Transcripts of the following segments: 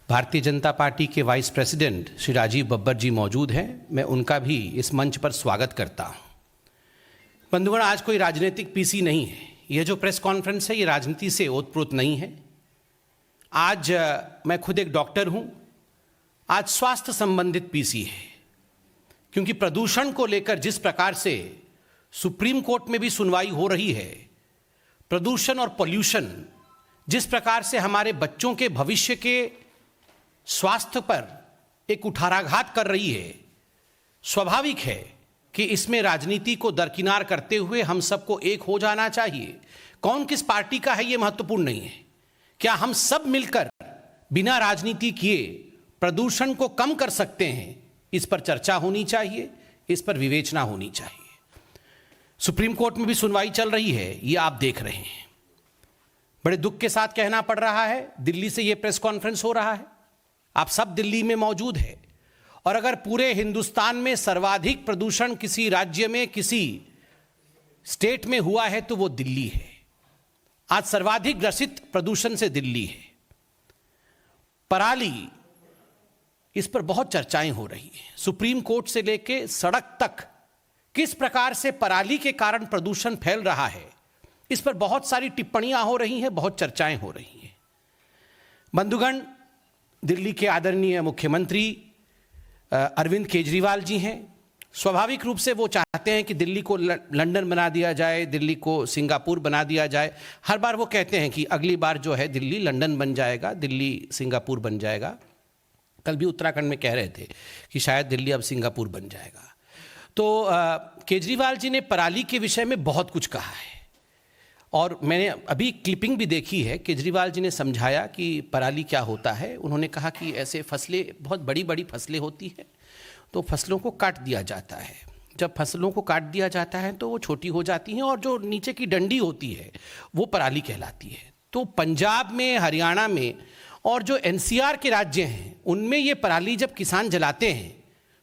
Bharatiya Janata party के vice president Shri Rajiv Babbar जी मौजूद हैं। मैं उनका भी इस मंच पर स्वागत करता हूं। बंधुगण, आज कोई राजनीतिक पीसी नहीं है। यह जो प्रेस कॉन्फ्रेंस है ये राजनीति से ओतप्रोत नहीं है। आज मैं खुद एक डॉक्टर हूं। आज स्वास्थ्य संबंधित पीसी है, क्योंकि प्रदूषण को लेकर जिस प्रकार से सुप्रीम कोर्ट में भी सुनवाई हो रही है, प्रदूषण और पॉल्यूशन जिस प्रकार से हमारे बच्चों के भविष्य के स्वास्थ्य पर एक कुठाराघात कर रही है, स्वाभाविक है कि इसमें राजनीति को दरकिनार करते हुए हम सबको एक हो जाना चाहिए। कौन किस पार्टी का है ये महत्वपूर्ण नहीं है। क्या हम सब मिलकर बिना राजनीति किए प्रदूषण को कम कर सकते हैं, इस पर चर्चा होनी चाहिए, इस पर विवेचना होनी चाहिए। सुप्रीम कोर्ट में भी सुनवाई चल रही है, ये आप देख रहे हैं। बड़े दुख के साथ कहना पड़ रहा है, दिल्ली से ये प्रेस कॉन्फ्रेंस हो रहा है। आप सब दिल्ली में मौजूद है, और अगर पूरे हिंदुस्तान में सर्वाधिक प्रदूषण किसी राज्य में, किसी स्टेट में हुआ है तो वो दिल्ली है। आज सर्वाधिक ग्रसित प्रदूषण से दिल्ली है। पराली, इस पर बहुत चर्चाएं हो रही हैं। सुप्रीम कोर्ट से लेके सड़क तक किस प्रकार से पराली के कारण प्रदूषण फैल रहा है, इस पर बहुत सारी टिप्पणियां हो रही हैं, बहुत चर्चाएं हो रही हैं। बंधुगण, दिल्ली के आदरणीय मुख्यमंत्री अरविंद केजरीवाल जी हैं। स्वाभाविक रूप से वो चाहते हैं कि दिल्ली को लंदन बना दिया जाए, दिल्ली को सिंगापुर बना दिया जाए। हर बार वो कहते हैं कि अगली बार जो है दिल्ली लंदन बन जाएगा, दिल्ली सिंगापुर बन जाएगा। कल भी उत्तराखंड में कह रहे थे कि शायद दिल्ली अब सिंगापुर बन जाएगा। तो केजरीवाल जी ने पराली के विषय में बहुत कुछ कहा है, और मैंने अभी क्लिपिंग भी देखी है। केजरीवाल जी ने समझाया कि पराली क्या होता है। उन्होंने कहा कि ऐसे फसलें, बहुत बड़ी बड़ी फसलें होती हैं, तो फसलों को काट दिया जाता है। जब फसलों को काट दिया जाता है तो वो छोटी हो जाती हैं, और जो नीचे की डंडी होती है वो पराली कहलाती है। तो पंजाब में, हरियाणा में और जो एनसीआर के राज्य हैं, उनमें ये पराली जब किसान जलाते हैं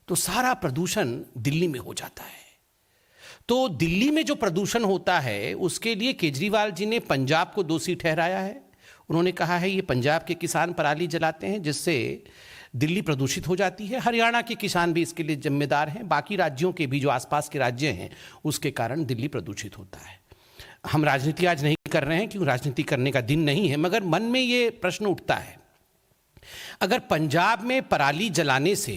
तो सारा प्रदूषण दिल्ली में हो जाता है। तो दिल्ली में जो प्रदूषण होता है उसके लिए केजरीवाल जी ने पंजाब को दोषी ठहराया है। उन्होंने कहा है ये पंजाब के किसान पराली जलाते हैं जिससे दिल्ली प्रदूषित हो जाती है। हरियाणा के किसान भी इसके लिए जिम्मेदार हैं, बाकी राज्यों के भी जो आसपास के राज्य हैं उसके कारण दिल्ली प्रदूषित होता है। हम राजनीति आज नहीं कर रहे हैं, क्योंकि राजनीति करने का दिन नहीं है, मगर मन में ये प्रश्न उठता है, अगर पंजाब में पराली जलाने से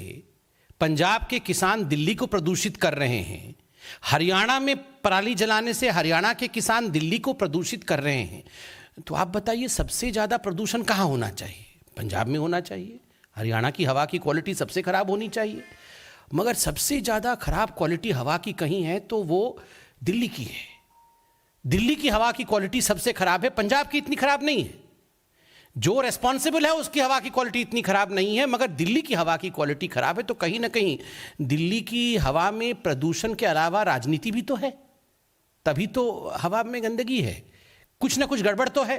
पंजाब के किसान दिल्ली को प्रदूषित कर रहे हैं, हरियाणा में पराली जलाने से हरियाणा के किसान दिल्ली को प्रदूषित कर रहे हैं, तो आप बताइए सबसे ज़्यादा प्रदूषण कहाँ होना चाहिए? पंजाब में होना चाहिए। हरियाणा की हवा की क्वालिटी सबसे खराब होनी चाहिए, मगर सबसे ज़्यादा खराब क्वालिटी हवा की कहीं है तो वो दिल्ली की है। दिल्ली की हवा की क्वालिटी सबसे खराब है, पंजाब की इतनी खराब नहीं है। जो रेस्पॉन्सिबल है उसकी हवा की क्वालिटी इतनी खराब नहीं है, मगर दिल्ली की हवा की क्वालिटी खराब है। तो कहीं ना कहीं दिल्ली की हवा में प्रदूषण के अलावा राजनीति भी तो है, तभी तो हवा में गंदगी है, कुछ ना कुछ गड़बड़ तो है।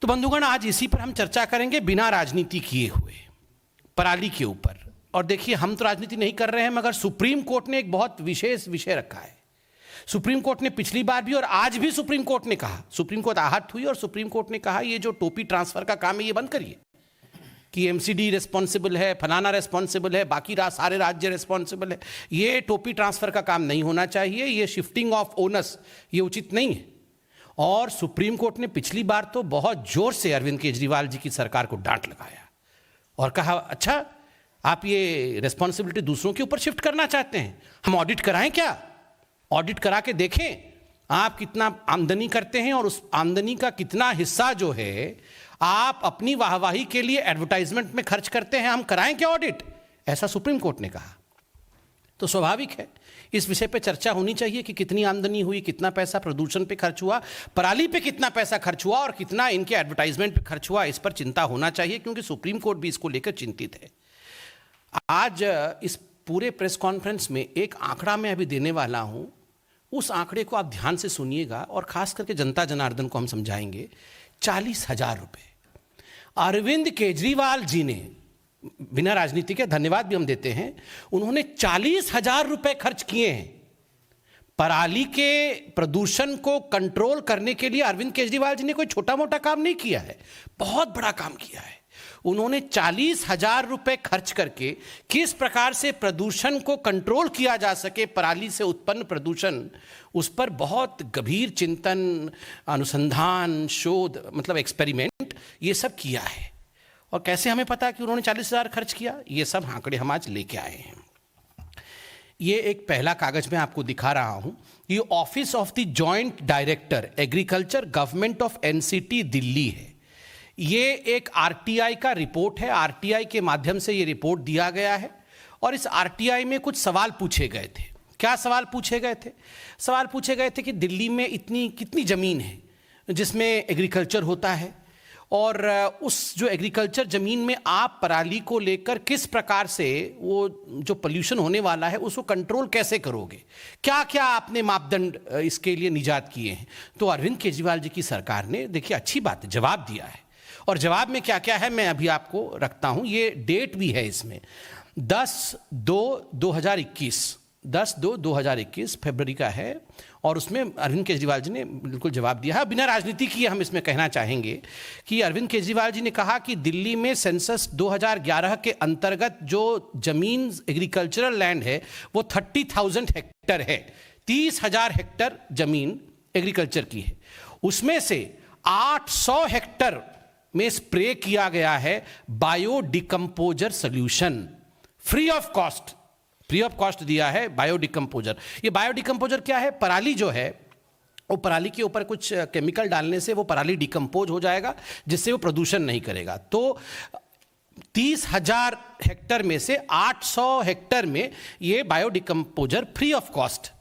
तो बंधुगण, आज इसी पर हम चर्चा करेंगे, बिना राजनीति किए हुए, पराली के ऊपर। और देखिए, हम तो राजनीति नहीं कर रहे हैं, मगर सुप्रीम कोर्ट ने एक बहुत विशेष विषय रखा है। सुप्रीम कोर्ट ने पिछली बार भी और आज भी सुप्रीम कोर्ट ने कहा, सुप्रीम कोर्ट आहत हुई और सुप्रीम कोर्ट ने कहा ये जो टोपी ट्रांसफर का काम है ये बंद करिए, कि एमसीडी रिस्पॉन्सिबल है, फलाना रिस्पॉन्सिबल है, बाकी सारे राज्य रिस्पॉन्सिबल है। ये टोपी ट्रांसफर का काम नहीं होना चाहिए, ये शिफ्टिंग ऑफ ओनर्स ये उचित नहीं है। और सुप्रीम कोर्ट ने पिछली बार तो बहुत जोर से अरविंद केजरीवाल जी की सरकार को डांट लगाया और कहा, अच्छा आप ये रिस्पॉन्सिबिलिटी दूसरों के ऊपर शिफ्ट करना चाहते हैं, हम ऑडिट कराएं क्या? ऑडिट करा के देखें आप कितना आमदनी करते हैं और उस आमदनी का कितना हिस्सा जो है आप अपनी वाहवाही के लिए एडवर्टाइजमेंट में खर्च करते हैं, हम कराएं क्या ऑडिट? ऐसा सुप्रीम कोर्ट ने कहा। तो स्वाभाविक है इस विषय पे चर्चा होनी चाहिए कि कितनी आमदनी हुई, कितना पैसा प्रदूषण पे खर्च हुआ, पराली पे कितना पैसा खर्च हुआ और कितना इनके एडवर्टाइजमेंट पे खर्च हुआ। इस पर चिंता होना चाहिए, क्योंकि सुप्रीम कोर्ट भी इसको लेकर चिंतित है। आज इस पूरे प्रेस कॉन्फ्रेंस में एक आंकड़ा मैं अभी देने वाला हूं, उस आंकड़े को आप ध्यान से सुनिएगा और खास करके जनता जनार्दन को हम समझाएंगे। 40,000 रुपए अरविंद केजरीवाल जी ने, बिना राजनीति के धन्यवाद भी हम देते हैं, उन्होंने 40,000 रुपए खर्च किए हैं पराली के प्रदूषण को कंट्रोल करने के लिए। अरविंद केजरीवाल जी ने कोई छोटा मोटा काम नहीं किया है, बहुत बड़ा काम किया है। उन्होंने 40,000 रुपए खर्च करके किस प्रकार से प्रदूषण को कंट्रोल किया जा सके, पराली से उत्पन्न प्रदूषण, उस पर बहुत गंभीर चिंतन, अनुसंधान, शोध, मतलब एक्सपेरिमेंट, ये सब किया है। और कैसे हमें पता कि उन्होंने 40,000 खर्च किया? ये सब आंकड़े हम आज लेके आए हैं। ये एक पहला कागज मैं आपको दिखा रहा हूं। ये office of the joint director agriculture government of NCT Delhi है। ये एक आरटीआई का रिपोर्ट है। आरटीआई के माध्यम से ये रिपोर्ट दिया गया है और इस आरटीआई में कुछ सवाल पूछे गए थे। क्या सवाल पूछे गए थे? सवाल पूछे गए थे कि दिल्ली में इतनी कितनी ज़मीन है जिसमें एग्रीकल्चर होता है, और उस जो एग्रीकल्चर ज़मीन में आप पराली को लेकर किस प्रकार से वो जो पोल्यूशन होने वाला है उसको कंट्रोल कैसे करोगे, क्या क्या आपने मापदंड इसके लिए निजात किए हैं। तो अरविंद केजरीवाल जी की सरकार ने, देखिए अच्छी बात है, जवाब दिया है। और जवाब में क्या क्या है मैं अभी आपको रखता हूं। ये डेट भी है इसमें, 10/2/2021 फरवरी का है, और उसमें अरविंद केजरीवाल जी ने बिल्कुल जवाब दिया है। बिना राजनीति किए हम इसमें कहना चाहेंगे कि अरविंद केजरीवाल जी ने कहा कि दिल्ली में सेंसस 2011 के अंतर्गत जो जमीन एग्रीकल्चरल लैंड है वो 30,000 हेक्टर है। 30,000 हेक्टर जमीन एग्रीकल्चर की है। उसमें से 800 हेक्टर में स्प्रे किया गया है बायोडिकम्पोजर सोल्यूशन, फ्री ऑफ कॉस्ट दिया है बायोडिकम्पोजर। ये बायोडिकम्पोजर क्या है? पराली जो है वो पराली के ऊपर कुछ केमिकल डालने से वो पराली डिकम्पोज हो जाएगा, जिससे वो प्रदूषण नहीं करेगा। तो 30,000 हेक्टर में से 800 हेक्टर में ये biodecomposer free of cost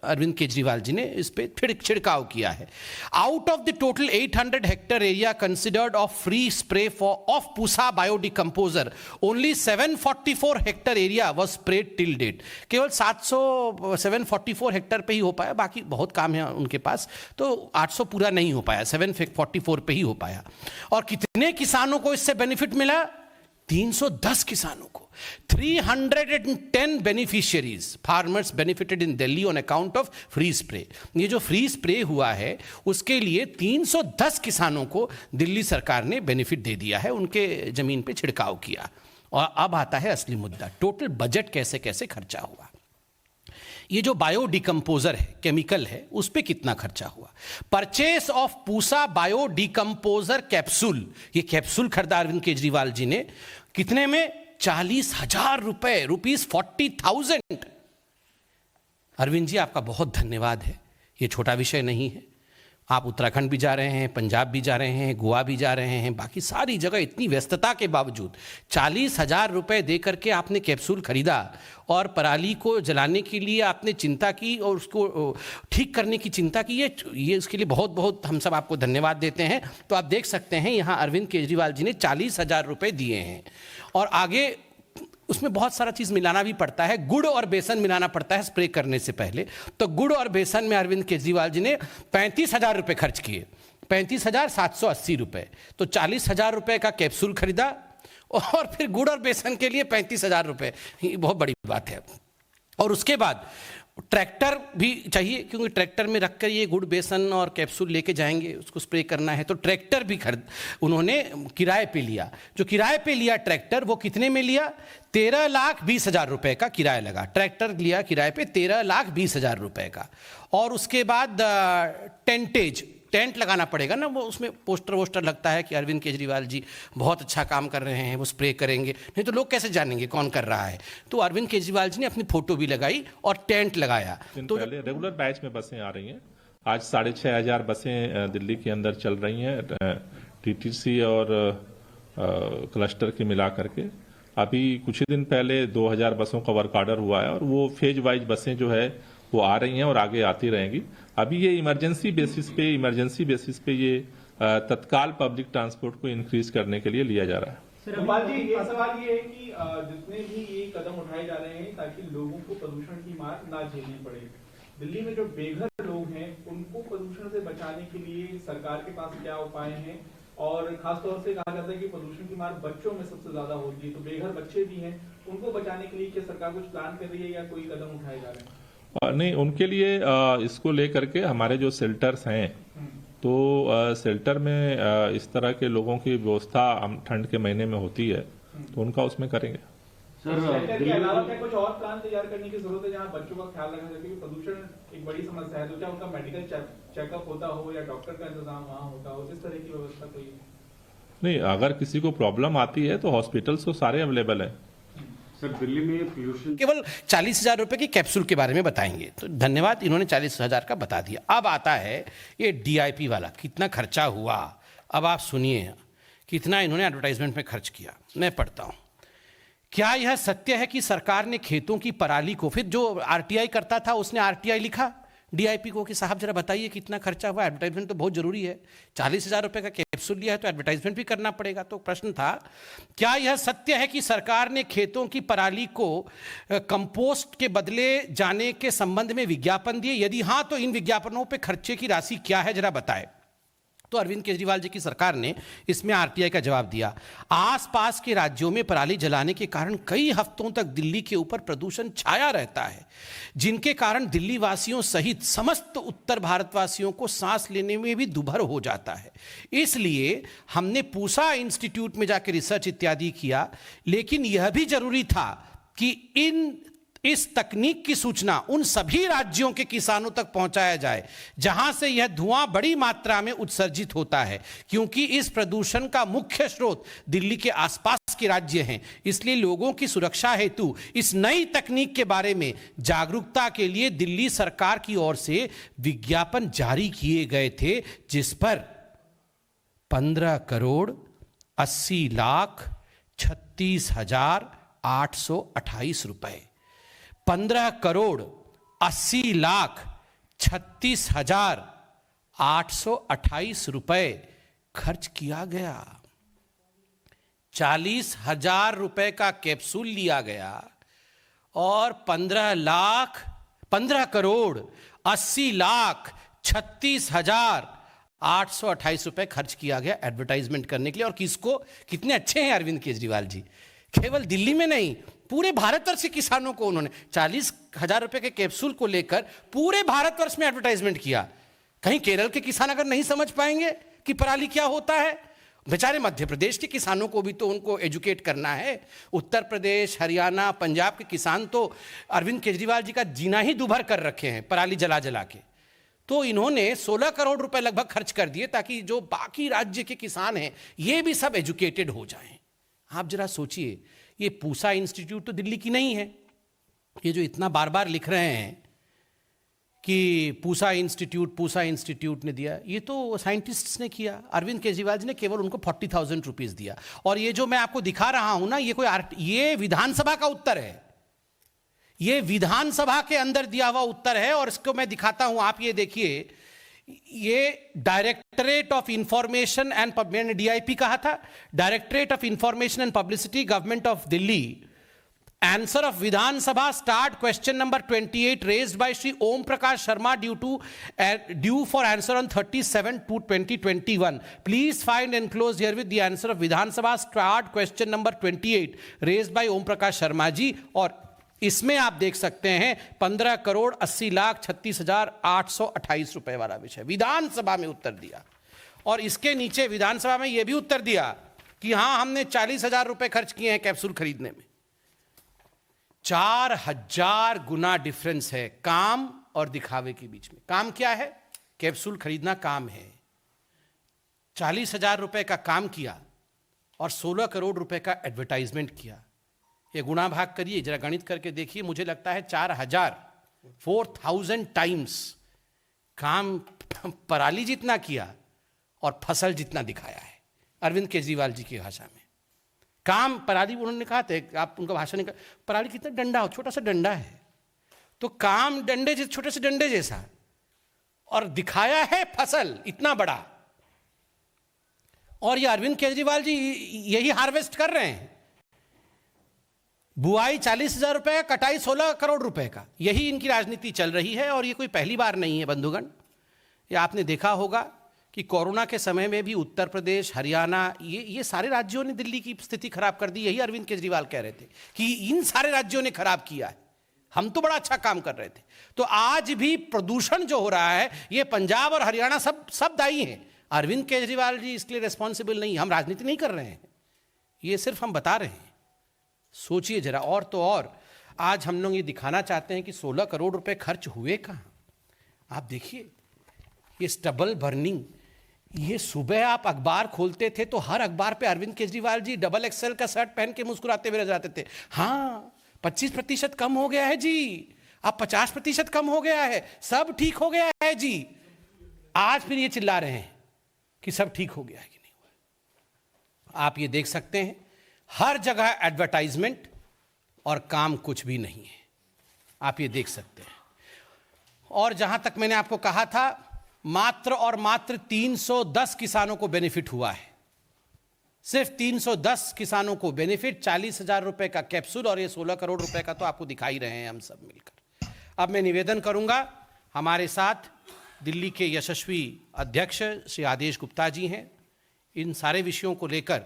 Arvind Kejriwal ji ने इस पे छिड़काव किया है। Out of the total 800 hectare area considered of free spray for of Pusa biodecomposer, only 744 hectare area was spread till date. केवल 744 हेक्टर पे ही हो पाया, बाकी बहुत काम है उनके पास, तो 800 पूरा नहीं हो पाया, 744 पे ही हो पाया। और कितने किसानों को इससे बेनिफिट मिला? 310 किसानों को। 310 beneficiaries farmers benefited in Delhi on account of free spray. ये जो फ्री स्प्रे हुआ है उसके लिए 310 किसानों को दिल्ली सरकार ने बेनिफिट दे दिया है, उनके जमीन पे छिड़काव किया। और अब आता है असली मुद्दा, टोटल बजट कैसे कैसे खर्चा हुआ। ये जो बायोडिकम्पोजर है, केमिकल है, उस पे कितना खर्चा हुआ? परचेस ऑफ पूसा बायोडिकम्पोजर कैप्सूल, ये कैप्सूल खरीदा अरविंद केजरीवाल जी ने, कितने में? 40,000 रुपए, ₹40,000। अरविंद जी आपका बहुत धन्यवाद है। ये छोटा विषय नहीं है। आप उत्तराखंड भी जा रहे हैं, पंजाब भी जा रहे हैं, गोवा भी जा रहे हैं, बाकी सारी जगह इतनी व्यस्तता के बावजूद 40,000 रुपए दे करके आपने कैप्सूल खरीदा और पराली को जलाने के लिए आपने चिंता की और उसको ठीक करने की चिंता की। ये उसके लिए बहुत बहुत हम सब आपको धन्यवाद देते हैं। तो आप देख सकते हैं यहाँ अरविंद केजरीवाल जी ने 40,000 रुपए दिए हैं। और आगे उसमें बहुत सारा चीज़ मिलाना भी पड़ता है, गुड़ और बेसन मिलाना पड़ता है स्प्रे करने से पहले। तो गुड़ और बेसन में अरविंद केजरीवाल जी ने 35,000 रुपए खर्च किए, 35,780 रुपए। तो 40,000 रुपए का कैप्सूल खरीदा और फिर गुड़ और बेसन के लिए 35,000 रुपए, ये बहुत बड़ी बात है। और उसके बाद ट्रैक्टर भी चाहिए, क्योंकि ट्रैक्टर में रखकर ये गुड़ बेसन और कैप्सूल लेके जाएंगे, उसको स्प्रे करना है, तो ट्रैक्टर भी उन्होंने किराए पे लिया। जो किराए पे लिया ट्रैक्टर, वो कितने में लिया? 13,20,000 रुपए का किराया लगा। ट्रैक्टर लिया किराए पे 13,20,000 रुपए का। और उसके बाद टेंट लगाना पड़ेगा ना, वो उसमें पोस्टर वोस्टर लगता है कि अरविंद केजरीवाल जी बहुत अच्छा काम कर रहे हैं, वो स्प्रे करेंगे, नहीं तो लोग कैसे जानेंगे कौन कर रहा है। तो अरविंद केजरीवाल जी ने अपनी फोटो भी लगाई और टेंट लगाया। तो पहले रेगुलर बैच में बसें आ रही हैं। आज 6,500 बसें दिल्ली के अंदर चल रही हैं, टीटीसी और क्लस्टर के मिला करके। अभी कुछ ही दिन पहले 2,000 बसों का वर्क ऑर्डर हुआ है और वो फेज वाइज बसें जो है वो आ रही हैं और आगे आती रहेंगी। अभी ये इमरजेंसी बेसिस पे ये तत्काल पब्लिक ट्रांसपोर्ट को इंक्रीज करने के लिए लिया जा रहा है। गोपाल जी, ये सवाल ये है कि जितने भी ये कदम उठाए जा रहे हैं ताकि लोगों को प्रदूषण की मार ना झेलनी पड़े, दिल्ली में जो बेघर लोग हैं उनको प्रदूषण से बचाने के लिए सरकार के पास क्या उपाय हैं? और खासतौर से कहा जाता है कि प्रदूषण की मार बच्चों में सबसे ज्यादा होती है, तो बेघर बच्चे भी हैं, उनको बचाने के लिए क्या सरकार कुछ प्लान कर रही है या कोई कदम उठाए जा रहे हैं? नहीं, उनके लिए इसको लेकर के हमारे जो शेल्टर्स हैं तो शेल्टर में इस तरह के लोगों की व्यवस्था ठंड के महीने में होती है, तो उनका उसमें करेंगे। सर, शेल्टर के अलावा क्या कुछ और प्लान तैयार करने की जरूरत है जहां बच्चों का ख्याल रखा जाए, क्योंकि प्रदूषण एक बड़ी समस्या है, तो क्या उनका मेडिकल चेकअप होता हो या डॉक्टर का इंतजाम वहां होता हो, इस तरह की व्यवस्था कोई? नहीं, अगर किसी को प्रॉब्लम आती है तो हॉस्पिटल्स तो सारे अवेलेबल हैं। सर, दिल्ली में पोल्यूशन केवल 40,000 रुपए की कैप्सूल के बारे में बताएंगे, तो धन्यवाद, इन्होंने 40,000 का बता दिया। अब आता है ये DIP वाला, कितना खर्चा हुआ। अब आप सुनिए कितना इन्होंने एडवर्टाइजमेंट में खर्च किया, मैं पढ़ता हूं। क्या यह सत्य है कि सरकार ने खेतों की पराली को, फिर जो RTI करता था उसने RTI लिखा DIP को कि साहब जरा बताइए कितना खर्चा हुआ। एडवर्टाइजमेंट तो बहुत जरूरी है, 40,000 रुपए का कैप्सूल लिया है तो एडवर्टाइजमेंट भी करना पड़ेगा। तो प्रश्न था, क्या यह सत्य है कि सरकार ने खेतों की पराली को कंपोस्ट के बदले जाने के संबंध में विज्ञापन दिए? यदि हां तो इन विज्ञापनों पे खर्चे की राशि क्या है जरा बताएं। तो अरविंद केजरीवाल जी की सरकार ने इसमें RTI का जवाब दिया। आसपास के राज्यों में पराली जलाने के कारण कई हफ्तों तक दिल्ली के ऊपर प्रदूषण छाया रहता है, जिनके कारण दिल्ली वासियों सहित समस्त उत्तर भारतवासियों को सांस लेने में भी दुभर हो जाता है। इसलिए हमने पूसा इंस्टीट्यूट में जाकर रिसर्च इत्यादि किया, लेकिन यह भी जरूरी था कि इस तकनीक की सूचना उन सभी राज्यों के किसानों तक पहुंचाया जाए जहां से यह धुआं बड़ी मात्रा में उत्सर्जित होता है, क्योंकि इस प्रदूषण का मुख्य स्रोत दिल्ली के आसपास के राज्य हैं। इसलिए लोगों की सुरक्षा हेतु इस नई तकनीक के बारे में जागरूकता के लिए दिल्ली सरकार की ओर से विज्ञापन जारी किए गए थे, जिस पर 15,36,36,828 रुपए, 15,36,36,828 रुपए खर्च किया गया। 40,000 रुपए का कैप्सूल लिया गया और 15,80,36,828 रुपए खर्च किया गया एडवर्टाइजमेंट करने के लिए। और किसको? कितने अच्छे हैं अरविंद केजरीवाल जी, केवल दिल्ली में नहीं, पूरे भारतवर्ष के किसानों को उन्होंने 40,000 रुपए के कैप्सूल को लेकर पूरे भारतवर्ष में एडवर्टाइजमेंट किया। कहीं केरल के किसान अगर नहीं समझ पाएंगे कि पराली क्या होता है, बेचारे मध्य प्रदेश के किसानों को भी तो उनको एजुकेट करना है। उत्तर प्रदेश, हरियाणा, पंजाब के किसान तो अरविंद केजरीवाल जी का जीना ही दुभर कर रखे हैं पराली जला जला के। तो इन्होंने 16 करोड़ रुपए लगभग खर्च कर दिए ताकि जो बाकी राज्य के किसान हैं ये भी सब एजुकेटेड हो जाएं। आप जरा सोचिए, ये पूसा इंस्टीट्यूट तो दिल्ली की नहीं है, ये जो इतना बार बार लिख रहे हैं कि पूसा इंस्टीट्यूट ने दिया, ये तो साइंटिस्ट्स ने किया। अरविंद केजरीवाल जी ने केवल उनको 40,000 रुपीज दिया। और ये जो मैं आपको दिखा रहा हूं ना, ये विधानसभा का उत्तर है, ये विधानसभा के अंदर दिया हुआ उत्तर है। और इसको मैं दिखाता हूं, आप ये देखिए, ये डायरेक्टरेट ऑफ इंफॉर्मेशन एंड, मैंने DIP कहा था, Directorate of Information and Publicity, Government of Delhi. Answer of Vidhansabha starred question number 28 raised by Shri Om Prakash Sharma due for answer on 37/2/2021। Please find enclose here with the answer of Vidhansabha starred question number 28 raised by Om Prakash Sharma ji. और इसमें आप देख सकते हैं 15,80,36,828 रुपए वाला विषय विधानसभा में उत्तर दिया। और इसके नीचे विधानसभा में यह भी उत्तर दिया कि हां, हमने 40,000 रुपए खर्च किए हैं कैप्सूल खरीदने में। 4,000 गुना डिफरेंस है काम और दिखावे के बीच में। काम क्या है? कैप्सूल खरीदना काम है। 40,000 रुपए का काम किया और 16 करोड़ रुपए का एडवर्टाइजमेंट किया। ये गुणा भाग करिए, जरा गणित करके देखिए, मुझे लगता है 4,000 टाइम्स काम पराली जितना किया और फसल जितना दिखाया है अरविंद केजरीवाल जी की भाषा में। काम पराली, उन्होंने कहा था, आप उनका भाषण नहीं, पराली कितना डंडा हो, छोटा सा डंडा है, तो काम डंडे जैसे, छोटे से डंडे जैसा, और दिखाया है फसल इतना बड़ा। और ये अरविंद केजरीवाल जी यही हार्वेस्ट कर रहे हैं। बुआई 40,000 रुपए का, कटाई 16 करोड़ रुपए का, यही इनकी राजनीति चल रही है। और ये कोई पहली बार नहीं है बंधुगण, ये आपने देखा होगा कि कोरोना के समय में भी उत्तर प्रदेश, हरियाणा, ये सारे राज्यों ने दिल्ली की स्थिति खराब कर दी। यही अरविंद केजरीवाल कह रहे थे कि इन सारे राज्यों ने खराब किया है। हम तो बड़ा अच्छा काम कर रहे थे। तो आज भी प्रदूषण जो हो रहा है, ये पंजाब और हरियाणा सब दायी हैं। अरविंद केजरीवाल जी इसके लिए रिस्पॉन्सिबल नहीं। हम राजनीति नहीं कर रहे हैं, ये सिर्फ हम बता रहे हैं। सोचिए जरा। और तो और आज हम लोग ये दिखाना चाहते हैं कि 16 करोड़ रुपए खर्च हुए कहाँ। आप देखिए ये स्टबल बर्निंग, ये सुबह आप अखबार खोलते थे तो हर अखबार पे अरविंद केजरीवाल जी डबल एक्सेल का शर्ट पहन के मुस्कुराते हुए नजर आते थे। हाँ 25% कम हो गया है जी, अब 50% कम हो गया है, सब ठीक हो गया है जी। आज फिर ये चिल्ला रहे हैं कि सब ठीक हो गया है कि नहीं हुआ। आप ये देख सकते हैं हर जगह एडवर्टाइजमेंट और काम कुछ भी नहीं है। आप ये देख सकते हैं। और जहां तक मैंने आपको कहा था, मात्र और मात्र 310 किसानों को बेनिफिट हुआ है। सिर्फ 310 किसानों को बेनिफिट, 40,000 रुपए का कैप्सूल, और ये 16 करोड़ रुपए का तो आपको दिखा ही रहे हैं हम सब मिलकर। अब मैं निवेदन करूंगा, हमारे साथ दिल्ली के यशस्वी अध्यक्ष श्री आदेश गुप्ता जी हैं। इन सारे विषयों को लेकर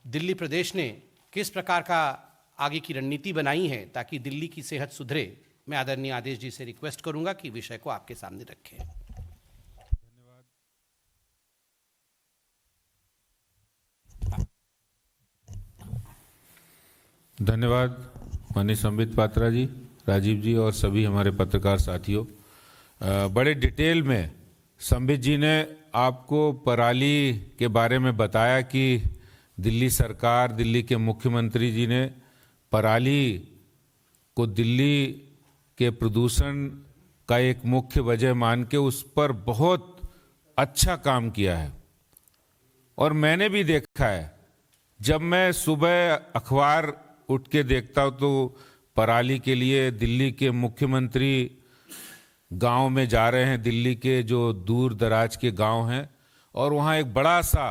दिल्ली प्रदेश ने किस प्रकार का आगे की रणनीति बनाई है ताकि दिल्ली की सेहत सुधरे, मैं आदरणीय आदेश जी से रिक्वेस्ट करूंगा कि विषय को आपके सामने रखें। धन्यवाद माननीय संबित पात्रा जी, राजीव जी और सभी हमारे पत्रकार साथियों। बड़े डिटेल में संबित जी ने आपको पराली के बारे में बताया कि दिल्ली सरकार, दिल्ली के मुख्यमंत्री जी ने पराली को दिल्ली के प्रदूषण का एक मुख्य वजह मान के उस पर बहुत अच्छा काम किया है। और मैंने भी देखा है, जब मैं सुबह अखबार उठ के देखता हूँ तो पराली के लिए दिल्ली के मुख्यमंत्री गांव में जा रहे हैं, दिल्ली के जो दूर दराज के गांव हैं, और वहाँ एक बड़ा सा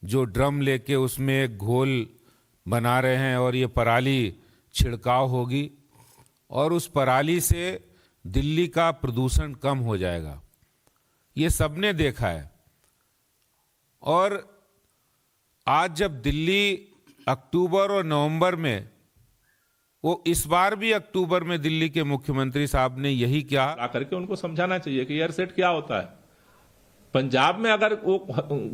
जो ड्रम लेके उसमें एक घोल बना रहे हैं और ये पराली छिड़काव होगी और उस पराली से दिल्ली का प्रदूषण कम हो जाएगा। ये सबने देखा है। और आज जब दिल्ली अक्टूबर और नवंबर में, वो इस बार भी अक्टूबर में दिल्ली के मुख्यमंत्री साहब ने यही किया, आकर के उनको समझाना चाहिए कि एयर सेट क्या होता है। पंजाब में अगर वो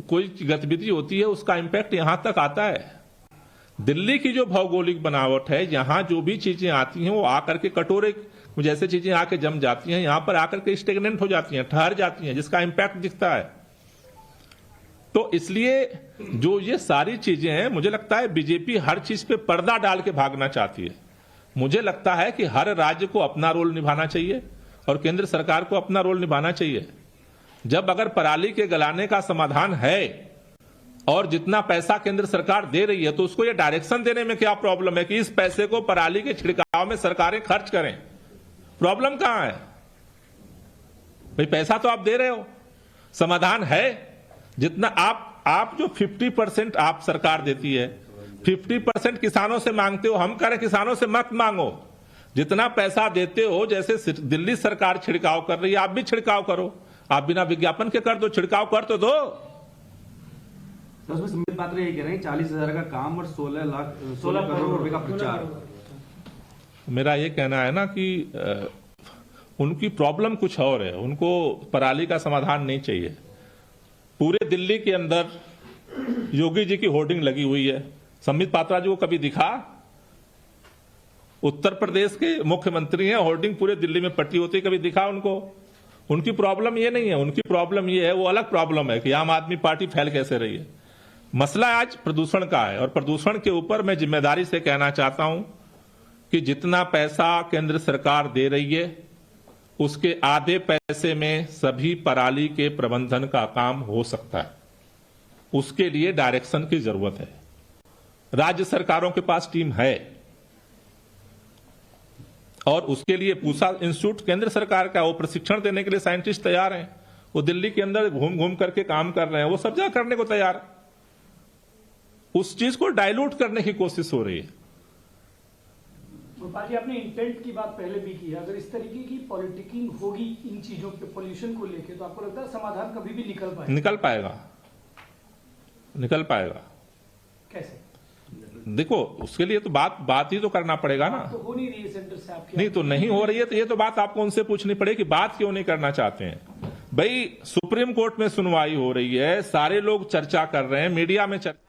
कोई गतिविधि होती है उसका इंपैक्ट यहां तक आता है। दिल्ली की जो भौगोलिक बनावट है, यहां जो भी चीजें आती हैं वो आकर के कटोरे जैसे चीजें आके जम जाती हैं, यहां पर आकर के स्टेगनेंट हो जाती हैं, ठहर जाती हैं, जिसका इंपैक्ट दिखता है। तो इसलिए जो ये सारी चीजें हैं, मुझे लगता है बीजेपी हर चीज पे पर्दा डाल के भागना चाहती है। मुझे लगता है कि हर राज्य को अपना रोल निभाना चाहिए और केंद्र सरकार को अपना रोल निभाना चाहिए। जब अगर पराली के गलाने का समाधान है और जितना पैसा केंद्र सरकार दे रही है, तो उसको ये डायरेक्शन देने में क्या प्रॉब्लम है कि इस पैसे को पराली के छिड़काव में सरकारें खर्च करें। प्रॉब्लम कहां है भाई? पैसा तो आप दे रहे हो, समाधान है। जितना आप जो 50% आप सरकार देती है, 50% किसानों से मांगते हो। हम कह रहे किसानों से मत मांगो, जितना पैसा देते हो, जैसे दिल्ली सरकार छिड़काव कर रही है, आप भी छिड़काव करो। आप बिना विज्ञापन के कर दो, छिड़काव कर तो दो। उसमें संबित पात्रा ये कह रहे हैं 40,000 का काम और 16 करोड़ रुपए का प्रचार। मेरा ये कहना है ना कि उनकी प्रॉब्लम कुछ और है, उनको पराली का समाधान नहीं चाहिए। पूरे दिल्ली के अंदर योगी जी की होर्डिंग लगी हुई है। संबित पात्रा जी को कभी दिखा? उत्तर प्रदेश के मुख्यमंत्री हैं, होर्डिंग पूरे दिल्ली में पट्टी होती, कभी दिखा उनको? उनकी प्रॉब्लम ये नहीं है, उनकी प्रॉब्लम ये है, वो अलग प्रॉब्लम है कि आम आदमी पार्टी फैल कैसे रही है। मसला आज प्रदूषण का है और प्रदूषण के ऊपर मैं जिम्मेदारी से कहना चाहता हूं कि जितना पैसा केंद्र सरकार दे रही है, उसके आधे पैसे में सभी पराली के प्रबंधन का काम हो सकता है। उसके लिए डायरेक्शन की जरूरत है। राज्य सरकारों के पास टीम है और उसके लिए पूसा इंस्टीट्यूट केंद्र सरकार का, वो प्रशिक्षण देने के लिए साइंटिस्ट तैयार हैं। वो दिल्ली के अंदर घूम घूम करके काम कर रहे हैं, वो सब जगह करने को तैयार। उस चीज को डाइल्यूट करने की कोशिश हो रही है। गोपाल जी, आपने इंटेंट की बात पहले भी की है। अगर इस तरीके की पॉलिटिकिंग होगी इन चीजों के, पोल्यूशन को लेके, तो आपको लगता है समाधान कभी भी निकल पाएगा? निकल पाएगा। कैसे? देखो उसके लिए तो बात ही तो करना पड़ेगा ना। तो हो नहीं रही है सेंटर से आपकी। नहीं तो नहीं हो रही है तो ये तो बात आपको उनसे पूछनी पड़ेगी कि बात क्यों नहीं करना चाहते हैं। भाई सुप्रीम कोर्ट में सुनवाई हो रही है, सारे लोग चर्चा कर रहे हैं, मीडिया में चर्चा